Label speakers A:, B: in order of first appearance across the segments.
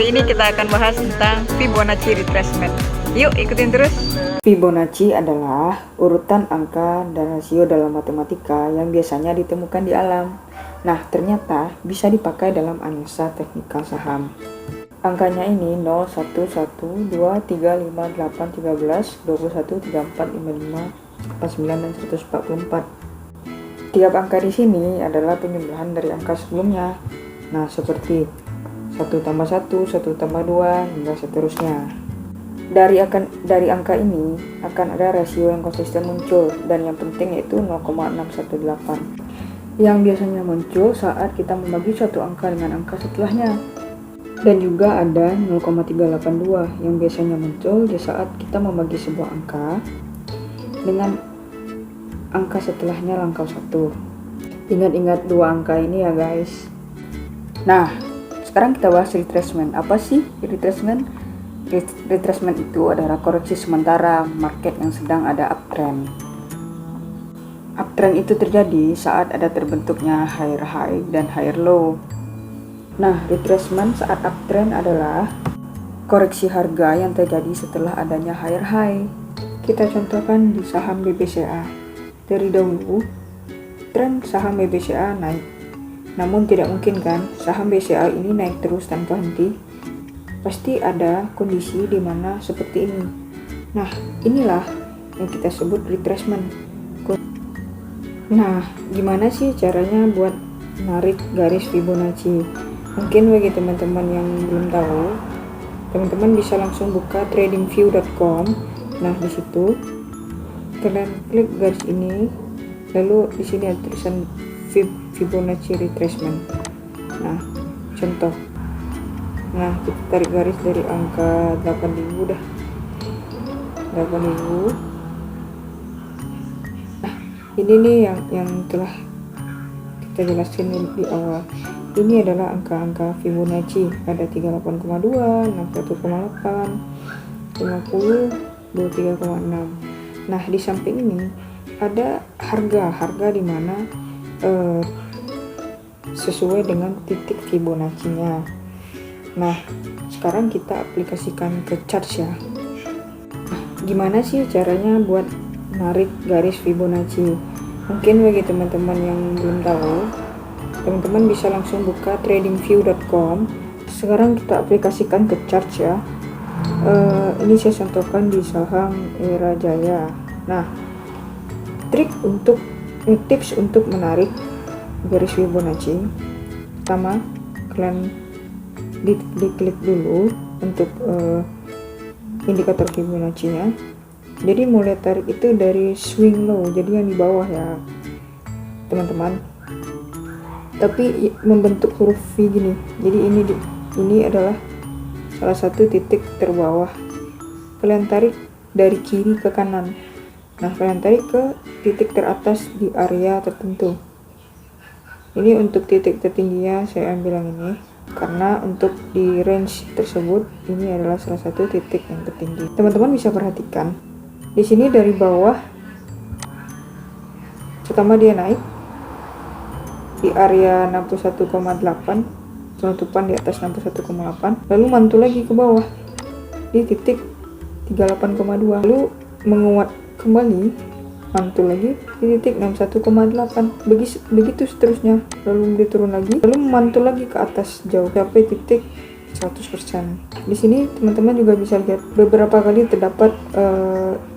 A: Hari ini kita akan bahas tentang Fibonacci retracement. Yuk ikutin terus.
B: Fibonacci adalah urutan angka dan rasio dalam matematika yang biasanya ditemukan di alam. Nah, ternyata bisa dipakai dalam analisa teknikal saham. Angkanya ini 0, 1, 1, 2, 3, 5, 8, 13, 21, 34, 55, 49, dan 144. Tiap angka di sini adalah penjumlahan dari angka sebelumnya. Nah, seperti 1 tambah 1, 1 tambah 2, hingga seterusnya. Dari angka ini akan ada rasio yang konsisten muncul, dan yang penting yaitu 0,618 yang biasanya muncul saat kita membagi suatu angka dengan angka setelahnya. Dan juga ada 0,382 yang biasanya muncul di saat kita membagi sebuah angka dengan angka setelahnya langkah 1. Ingat-ingat dua angka ini ya guys. Nah, sekarang kita bahas retracement. Apa sih retracement? Retracement itu adalah koreksi sementara market yang sedang ada uptrend. Uptrend itu terjadi saat ada terbentuknya higher high dan higher low. Nah, retracement saat uptrend adalah koreksi harga yang terjadi setelah adanya higher high. Kita contohkan di saham BBCA. Dari dahulu, tren saham BBCA naik. Namun tidak mungkin kan saham BCA ini naik terus tanpa henti. Pasti ada kondisi di mana seperti ini. Nah, inilah yang kita sebut retracement. Nah, gimana sih caranya buat narik garis Fibonacci? Mungkin bagi teman-teman yang belum tahu, teman-teman bisa langsung buka tradingview.com. Nah, di situ kalian klik garis ini, lalu di sini ada tulisan Fibonacci retracement. Nah, contoh. Nah, kita tarik garis dari angka 8000 dah. 8000. Nah, ini nih yang telah kita jelaskan di awal. Ini adalah angka-angka Fibonacci. Ada 38,2, 61,8, 50, 23,6. Nah, di samping ini ada harga di mana sesuai dengan titik Fibonacci-nya. Nah, sekarang kita aplikasikan ke chart ya. Nah, gimana sih caranya buat narik garis Fibonacci? Mungkin bagi teman-teman yang belum tahu, teman-teman bisa langsung buka tradingview.com. Sekarang kita aplikasikan ke chart ya. Ini saya contohkan di saham Era Jaya. Nah, tips untuk menarik garis Fibonacci. Pertama, kalian diklik dulu untuk indikator Fibonacci-nya. Jadi mulai tarik itu dari swing low, jadi yang di bawah ya teman-teman, tapi membentuk huruf V gini. Jadi ini adalah salah satu titik terbawah. Kalian tarik dari kiri ke kanan. Nah, kalian tarik ke titik teratas di area tertentu. Ini untuk titik tertingginya saya ambil yang ini, karena untuk di range tersebut ini adalah salah satu titik yang tertinggi. Teman-teman bisa perhatikan di sini dari bawah, pertama dia naik di area 61,8, penutupan di atas 61,8, lalu mantul lagi ke bawah di titik 38,2, lalu menguat kembali, mantul lagi di titik 61,8, begitu seterusnya, lalu dia turun lagi, lalu mantul lagi ke atas jauh sampai titik 100%. Di sini teman-teman juga bisa lihat beberapa kali terdapat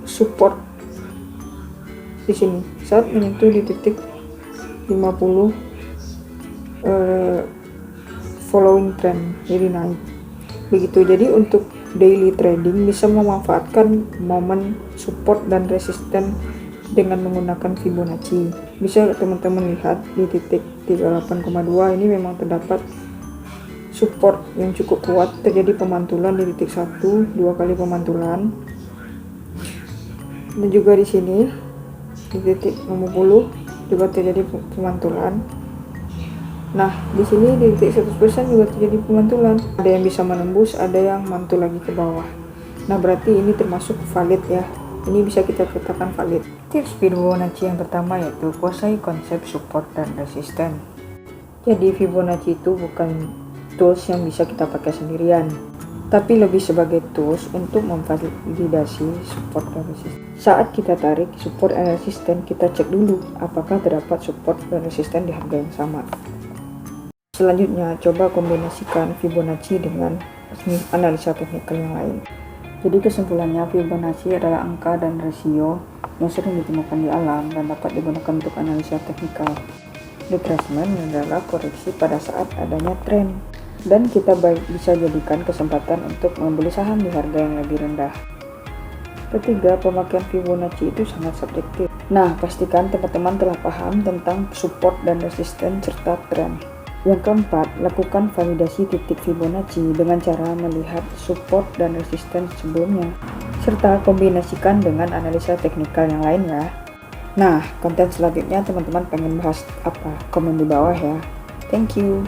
B: support di sini saat menyentuh di titik 50 following trend, jadi naik. Begitu. Jadi untuk daily trading bisa memanfaatkan momen support dan resisten dengan menggunakan Fibonacci. Bisa teman-teman lihat di titik 38,2 ini memang terdapat support yang cukup kuat, terjadi pemantulan di titik 1, 2 kali pemantulan. Dan juga di sini di titik 50 juga terjadi pemantulan. Nah, di sini di titik 100% juga terjadi pemantulan. Ada yang bisa menembus, ada yang mantul lagi ke bawah. Nah, berarti ini termasuk valid ya. Ini bisa kita katakan valid. Tips Fibonacci yang pertama yaitu kuasai konsep support dan resisten. Jadi Fibonacci itu bukan tools yang bisa kita pakai sendirian, tapi lebih sebagai tools untuk memvalidasi support dan resisten. Saat kita tarik support dan resisten, kita cek dulu apakah terdapat support dan resisten di harga yang sama. Selanjutnya, coba kombinasikan Fibonacci dengan analisa teknikal yang lain. Jadi kesimpulannya, Fibonacci adalah angka dan rasio yang sering ditemukan di alam dan dapat digunakan untuk analisa teknikal. Retracement adalah koreksi pada saat adanya tren, dan kita bisa jadikan kesempatan untuk membeli saham di harga yang lebih rendah. Ketiga, pemakaian Fibonacci itu sangat subjektif. Nah, pastikan teman-teman telah paham tentang support dan resisten serta tren. Yang keempat, lakukan validasi titik Fibonacci dengan cara melihat support dan resisten sebelumnya, serta kombinasikan dengan analisa teknikal yang lainnya. Nah, konten selanjutnya teman-teman pengen bahas apa? Komen di bawah ya. Thank you.